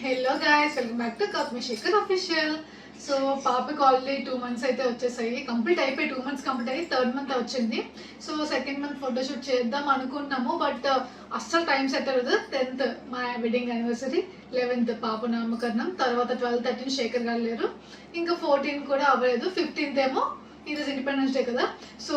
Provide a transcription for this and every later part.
Hello guys, welcome back to Kasmi Shekhar official. So పాపకి already 2 months అయితే వచ్చేసాయి. కంప్లీట్ అయిపోయి 2 months కంప్లీట్ అయ్యి 3rd month వచ్చింది. సో 2nd month ఫోటోషూట్ చేద్దాం అనుకున్నాము, బట్ అస్సలు టైం సెట్ అవ్వదు. 10th మా వెడ్డింగ్ యానివర్సరీ, 11th పాప నామకరణం, తర్వాత 12, 13 శేఖర్ గారు లేరు, ఇంకా 14 కూడా అవ్వలేదు, 15th ఏమో ఈరోజు ఇండిపెండెన్స్ డే కదా. సో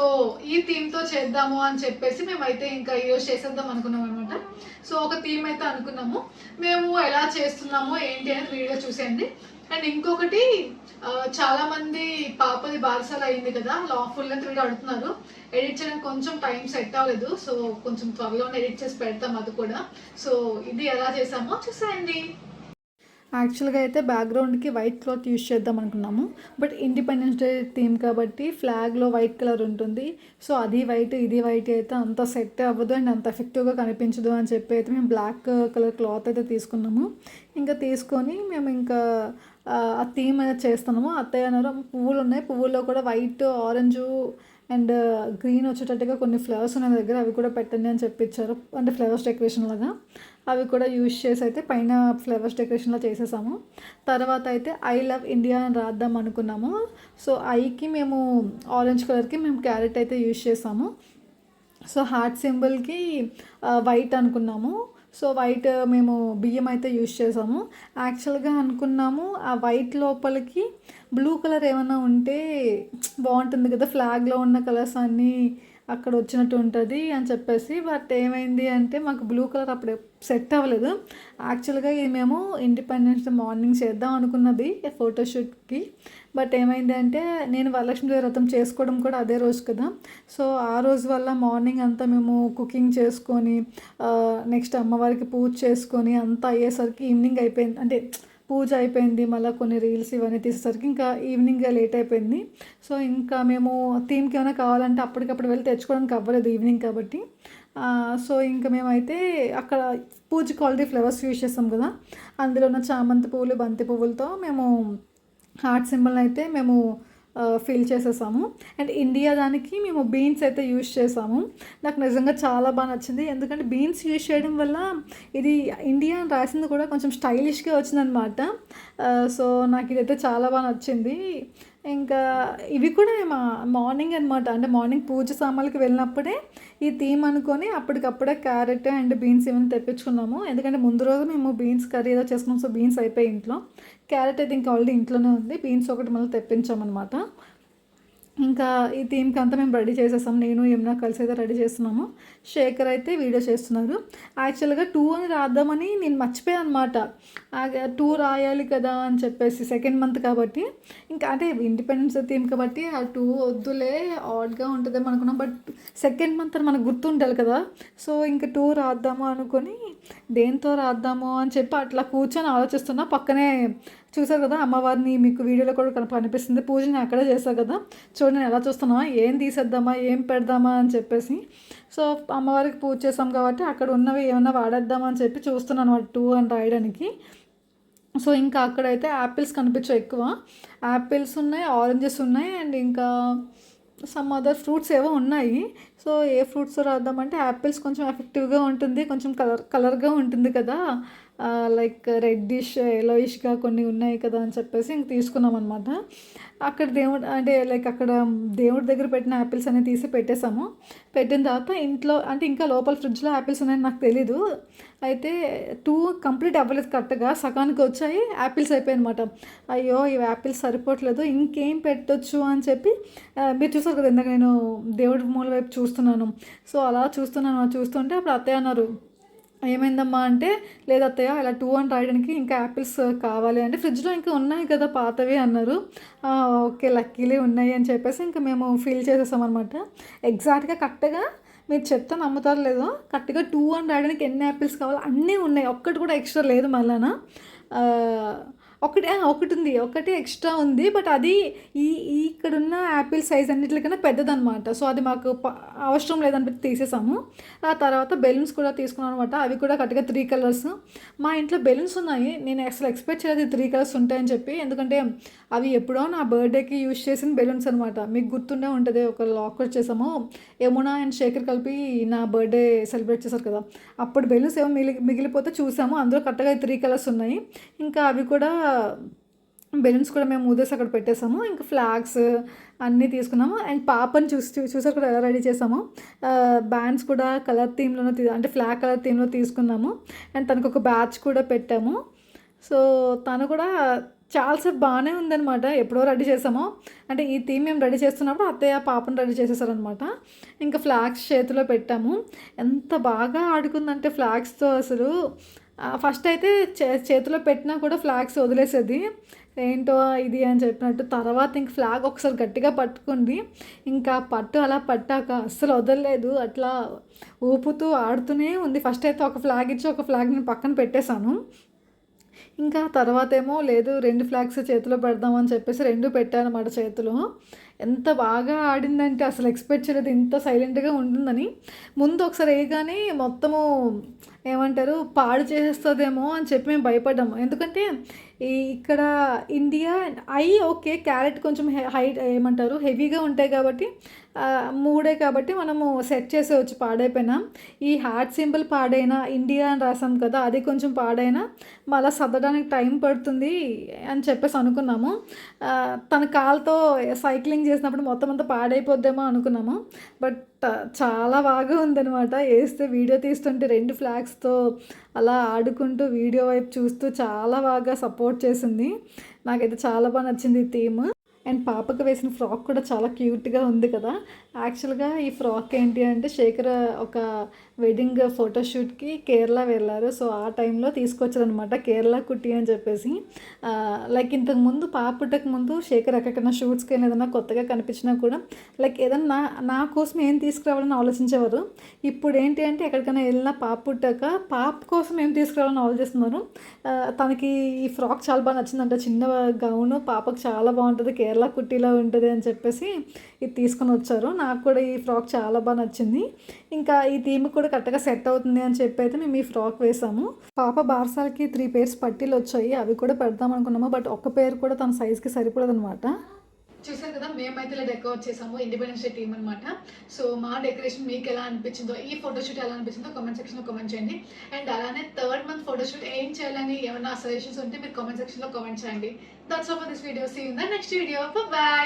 ఈ థీమ్తో చేద్దాము అని చెప్పేసి మేమైతే ఇంకా ఈరోజు చేసేద్దాం అనుకున్నాం అనమాట. సో ఒక థీమ్ అయితే అనుకున్నాము. మేము ఎలా చేస్తున్నామో ఏంటి అనేది వీడియో చూసేయండి. అండ్ ఇంకొకటి, చాలామంది పాపది బారసాల అయింది కదా, ఫుల్ లెంత్ వీడియో అడుగుతున్నారు. ఎడిట్ చేయడానికి కొంచెం టైం సెట్ అవ్వలేదు, సో కొంచెం త్వరలోనే ఎడిట్ చేసి పెడతాం అది కూడా. సో ఇది ఎలా చేసామో చూసేయండి. యాక్చువల్గా అయితే బ్యాక్గ్రౌండ్కి వైట్ క్లాత్ యూజ్ చేద్దాం అనుకున్నాము, బట్ ఇండిపెండెన్స్ డే థీమ్ కాబట్టి ఫ్లాగ్లో వైట్ కలర్ ఉంటుంది. సో అది వైట్ ఇది వైట్ అయితే అంత సెట్ అవ్వదు అండ్ అంత ఎఫెక్టివ్గా కనిపించదు అని చెప్పి అయితే మేము బ్లాక్ కలర్ క్లాత్ అయితే తీసుకున్నాము. ఇంకా తీసుకొని మేము ఇంకా ఆ థీమ్ అనేది చేస్తున్నాము. అత్తయ్య అన్నారు పువ్వులు ఉన్నాయి, పువ్వుల్లో కూడా వైట్, ఆరెంజు అండ్ గ్రీన్ వచ్చేటట్టుగా కొన్ని ఫ్లవర్స్ ఉన్న దగ్గర అవి కూడా పెట్టండి అని చెప్పించారు. అంటే ఫ్లవర్స్ డెకరేషన్ లాగా అవి కూడా యూజ్ చేసి అయితే పైన ఫ్లవర్స్ డెకరేషన్లో చేసేసాము. తర్వాత అయితే ఐ లవ్ ఇండియా అని రాద్దాం అనుకున్నాము. సో ఐకి మేము ఆరెంజ్ కలర్కి మేము క్యారెట్ అయితే యూజ్ చేసాము. సో హార్ట్ సింబల్కి వైట్ అనుకున్నాము. సో వైట్ మేము బియ్యం అయితే యూజ్ చేసాము. యాక్చువల్గా అనుకున్నాము ఆ వైట్ లోపలికి బ్లూ కలర్ ఏమైనా ఉంటే బాగుంటుంది కదా, ఫ్లాగ్లో ఉన్న కలర్స్ అన్నీ అక్కడ వచ్చినట్టు ఉంటుంది అని చెప్పేసి. బట్ ఏమైంది అంటే మాకు బ్లూ కలర్ అప్పుడు సెట్ అవ్వలేదు. యాక్చువల్గా ఇది మేము ఇండిపెండెన్స్ డే మార్నింగ్ చేద్దాం అనుకున్నది ఫోటోషూట్కి. బట్ ఏమైంది అంటే నేను వరలక్ష్మి వ్రతం చేసుకోవడం కూడా అదే రోజు కదా. సో ఆ రోజు వల్ల మార్నింగ్ అంతా మేము కుకింగ్ చేసుకొని నెక్స్ట్ అమ్మవారికి పూజ చేసుకొని అంతా అయ్యేసరికి ఈవినింగ్ అయిపోయింది. అంటే పూజ అయిపోయింది, మళ్ళీ కొన్ని రీల్స్ ఇవన్నీ తీసేసరికి ఇంకా ఈవినింగ్ లేట్ అయిపోయింది. సో ఇంకా మేము థీమ్కి ఏమైనా కావాలంటే అప్పటికప్పుడు వెళ్ళి తెచ్చుకోవడానికి అవ్వలేదు ఈవినింగ్ కాబట్టి. సో ఇంకా మేమైతే అక్కడ పూజకి ఆల్రెడీ ఫ్లవర్స్ యూజ్ చేస్తాం కదా, అందులో ఉన్న చామంతి పువ్వులు, బంతి పువ్వులతో మేము హార్ట్ సింబల్ అయితే మేము ఫిల్ చేసేసాము. అండ్ ఇండియా దానికి మేము బీన్స్ అయితే యూజ్ చేసాము. నాకు నిజంగా చాలా బాగా నచ్చింది, ఎందుకంటే బీన్స్ యూజ్ చేయడం వల్ల ఇది ఇండియా అని రాసింది కూడా కొంచెం స్టైలిష్గా వచ్చిందనమాట. సో నాకు ఇదైతే చాలా బాగా నచ్చింది. ఇంకా ఇవి కూడా మార్నింగ్ అనమాట, అంటే మార్నింగ్ పూజ సామాన్లకి వెళ్ళినప్పుడే ఈ థీమ్ అనుకొని అప్పటికప్పుడే క్యారెట్ అండ్ బీన్స్ ఇవన్నీ తెప్పించుకున్నాము. ఎందుకంటే ముందు రోజు మేము బీన్స్ కర్రీ ఏదో చేసుకున్నాం, సో బీన్స్ అయిపోయి ఇంట్లో. క్యారెట్ అయితే ఇంకా ఆల్రెడీ ఇంట్లోనే ఉంది, బీన్స్ ఒకటి మళ్ళీ తెప్పించామన్నమాట. ఇంకా ఈ థీమ్కి అంతా మేము రెడీ చేసేసాం. నేను యమునా కలిసి అయితే రెడీ చేస్తున్నాము. శేఖర్ అయితే వీడియో చేస్తున్నారు. యాక్చువల్గా 2 అని రాద్దామని నేను మర్చిపోయాను అనమాట. 2 రాయాలి కదా అని చెప్పేసి 2nd month కాబట్టి, ఇంకా అంటే ఇండిపెండెన్స్ థీమ్ కాబట్టి ఆ 2 వద్దులే, ఆడ్గా ఉంటుందేమో అనుకున్నాం. బట్ 2nd month అని మనకు గుర్తుండాలి కదా. సో ఇంకా 2 రాద్దాము అనుకొని దేంతో రాద్దాము అని చెప్పి అట్లా కూర్చొని ఆలోచిస్తున్నా. పక్కనే చూసారు కదా అమ్మవారిని, మీకు వీడియోలో కూడా కనిపిస్తుంది, పూజని అక్కడే చేశారు కదా. చూడండి ఎలా చూస్తున్నా, ఏం తీసేద్దామా ఏం పెడదామా అని చెప్పేసి. సో అమ్మవారికి పూజ చేసాం కాబట్టి అక్కడ ఉన్నవి ఏమన్నా వాడేద్దామా అని చెప్పి చూస్తున్నాను 2 అని రాయడానికి. సో ఇంకా అక్కడైతే యాపిల్స్ కనిపించాయి ఎక్కువ. యాపిల్స్ ఉన్నాయి, ఆరెంజెస్ ఉన్నాయి, అండ్ ఇంకా సమ్ అదర్ ఫ్రూట్స్ ఏవో ఉన్నాయి. సో ఏ ఫ్రూట్స్ రాద్దామంటే యాపిల్స్ కొంచెం ఎఫెక్టివ్గా ఉంటుంది, కొంచెం కలర్గా ఉంటుంది కదా, లైక్ రెడ్డిష్ ఎలోయిష్గా కొన్ని ఉన్నాయి కదా అని చెప్పేసి ఇంక తీసుకున్నాం అనమాట. అక్కడ దేవుడు అంటే లైక్ అక్కడ దేవుడి దగ్గర పెట్టిన యాపిల్స్ అనేవి తీసి పెట్టేసాము. పెట్టిన తర్వాత ఇంట్లో అంటే ఇంకా లోపల ఫ్రిడ్జ్లో యాపిల్స్ ఉన్నాయని నాకు తెలీదు. అయితే 2 కంప్లీట్ అవ్వలేదు, కరెక్ట్గా సగానికి వచ్చాయి, యాపిల్స్ అయిపోయాయి అనమాట. అయ్యో ఈ యాపిల్స్ సరిపోవట్లేదు, ఇంకేం పెట్టొచ్చు అని చెప్పి మీరు చూసారు కదా ఇందాక నేను దేవుడి మూల వైపు చూస్తున్నాను. సో అలా చూస్తుంటే అప్పుడు అత్తయ్య అన్నారు, ఏమైందమ్మా అంటే, లేదు అత్తయ్య ఇలా 2 అని రాయడానికి ఇంకా యాపిల్స్ కావాలి అంటే ఫ్రిడ్జ్లో ఇంకా ఉన్నాయి కదా పాతవి అన్నారు. ఓకే లక్కీలే ఉన్నాయి అని చెప్పేసి ఇంకా మేము ఫీల్ చేసేసామన్నమాట. ఎగ్జాక్ట్గా కరెక్ట్గా మీరు చెప్తే నమ్ముతారు లేదో, కరెక్ట్గా 2 అని రాయడానికి ఎన్ని యాపిల్స్ కావాలో అన్నీ ఉన్నాయి, ఒక్కటి కూడా ఎక్స్ట్రా లేదు. మళ్ళా ఒకటి ఉంది, ఒకటి ఎక్స్ట్రా ఉంది. బట్ అది ఇక్కడున్న యాపిల్ సైజ్ అన్నిటికన్నా పెద్దదనమాట. సో అది మాకు అవసరం లేదనిపిస్తే తీసేసాము. ఆ తర్వాత బెలూన్స్ కూడా తీసుకున్నాం అనమాట. అవి కూడా కరెక్ట్గా 3 కలర్స్. మా ఇంట్లో బెలూన్స్ ఉన్నాయి. నేను అసలు ఎక్స్పెక్ట్ చేయలేదు 3 కలర్స్ ఉంటాయని చెప్పి. ఎందుకంటే అవి ఎప్పుడో నా బర్త్డేకి యూజ్ చేసిన బెలూన్స్ అనమాట. మీకు గుర్తుండే ఉంటుంది, ఒక లాకర్ చేసాము, యమునా అండ్ శేఖర్ కలిపి నా బర్త్డే సెలబ్రేట్ చేశారు కదా, అప్పుడు బెలూన్స్ ఏమో మిగిలిపోతే చూసాము. అందులో కరెక్ట్గా 3 కలర్స్ ఉన్నాయి. ఇంకా అవి కూడా బెలూన్స్ కూడా మేము ఊదేసి అక్కడ పెట్టేసాము. ఇంకా ఫ్లాగ్స్ అన్నీ తీసుకున్నాము. అండ్ పాపని చూసారు కూడా ఎలా రెడీ చేసాము. బ్యాండ్స్ కూడా కలర్ థీమ్లోనే అంటే ఫ్లాగ్ కలర్ థీమ్లో తీసుకున్నాము. అండ్ తనకు ఒక బ్యాచ్ కూడా పెట్టాము. సో తను కూడా చాలాసేపు బాగానే ఉందనమాట. ఎప్పుడో రెడీ చేసాము, అంటే ఈ థీమ్ మేము రెడీ చేస్తున్నప్పుడు అత్తయ్య పాపను రెడీ చేసేసారనమాట. ఇంకా ఫ్లాగ్స్ చేతిలో పెట్టాము. ఎంత బాగా ఆడుకుందంటే ఫ్లాగ్స్తో అసలు. ఫస్ట్ అయితే చేతిలో పెట్టినా కూడా ఫ్లాగ్స్ వదిలేసేది, ఏంటో ఇది అని చెప్పినట్టు. తర్వాత ఇంక ఫ్లాగ్ ఒకసారి గట్టిగా పట్టుకుంది. ఇంకా పట్టు అలా పట్టాక అస్సలు వదలలేదు, అట్లా ఊపుతూ ఆడుతూనే ఉంది. ఫస్ట్ అయితే ఒక ఫ్లాగ్ ఇచ్చి ఒక ఫ్లాగ్ నేను పక్కన పెట్టేశాను. ఇంకా తర్వాత ఏమో లేదు 2 ఫ్లాగ్స్ చేతిలో పెడదామని చెప్పేసి 2 పెట్టానమాట చేతిలో. ఎంత బాగా ఆడిందంటే అసలు ఎక్స్పెక్ట్ చేయలేదు ఇంత సైలెంట్గా ఉంటుందని. ముందు ఒకసారి వేయగానే మొత్తము ఏమంటారు పాడు చేసేస్తుందేమో అని చెప్పి మేము భయపడ్డాము. ఎందుకంటే ఇక్కడ ఇండియా ఓకే, క్యారెట్ కొంచెం హైట్ ఏమంటారు హెవీగా ఉంటాయి కాబట్టి 3 కాబట్టి మనము సెట్ చేసేవచ్చు పాడైపోయినా. ఈ హార్ట్ సింబల్ పాడైనా, ఇండియా అని రాసాం కదా అది కొంచెం పాడైనా మళ్ళీ సర్దడానికి టైం పడుతుంది అని చెప్పేసి అనుకున్నాము. తన కాలుతో సైక్లింగ్ చేసినప్పుడు మొత్తం అంతా పాడైపోద్దేమో అనుకున్నాము. బట్ చాలా బాగా ఉందనమాట. వేస్తే వీడియో తీస్తుంటే 2 ఫ్లాగ్స్తో అలా ఆడుకుంటూ వీడియో వైపు చూస్తూ చాలా బాగా సపోర్ట్ చేసింది. నాకైతే చాలా బాగా నచ్చింది ఈ థీమ్. అండ్ పాపకు వేసిన ఫ్రాక్ కూడా చాలా క్యూట్గా ఉంది కదా. యాక్చువల్గా ఈ ఫ్రాక్ ఏంటి అంటే శేఖర్ ఒక వెడ్డింగ్ ఫోటోషూట్కి కేరళ వెళ్ళారు. సో ఆ టైంలో తీసుకొచ్చారనమాట కేరళ కుట్టి అని చెప్పేసి. లైక్ ఇంతకుముందు పాప పుట్టక ముందు శేఖర్ ఎక్కడికైనా షూట్స్కి ఏదైనా కొత్తగా కనిపించినా కూడా లైక్ ఏదన్నా నా కోసం ఏం తీసుకురావాలని ఆలోచించేవారు. ఇప్పుడు ఏంటి అంటే ఎక్కడికైనా వెళ్ళినా పాప పుట్టాక పాప కోసం ఏం తీసుకురావాలని ఆలోచిస్తున్నారు. తనకి ఈ ఫ్రాక్ చాలా బాగా నచ్చిందంట. చిన్న గౌను పాపకు చాలా బాగుంటుంది, కేరళ కుట్టిలా ఉంటుంది అని చెప్పేసి ఇది తీసుకొని వచ్చారు. నాకు కూడా ఈ ఫ్రాక్ చాలా బాగా నచ్చింది. ఇంకా ఈ థీమ్ కూడా కరెక్ట్గా సెట్ అవుతుంది అని చెప్పి అయితే మేము ఈ ఫ్రాక్ వేసాము. పాప బార్సాలకి 3 pairs పట్టీలు వచ్చాయి, అవి కూడా పెడదాం అనుకున్నాము. బట్ ఒక్క పేరు కూడా తన సైజ్కి సరిపడదు అనమాట. చూసారు కదా, మేమైతే ఇలా డెకరేట్ చేసాము, ఇండిపెండెన్స్ డే టీమ్ అనమాట. సో మా డెకరేషన్ మీకు ఎలా అనిపించిందో, ఈ ఫోటోషూట్ ఎలా అనిపించిందో కామెంట్ సెక్షన్లో కామెంట్ చేయండి. అండ్ అలానే 3rd month ఫోటోషూట్ ఏం చేయాలని ఏమైనా సజెషన్స్ ఉంటే మీరు కామెంట్ సెక్షన్లో కామెంట్ చేయండి. That's all for this video. See you in the next video. By.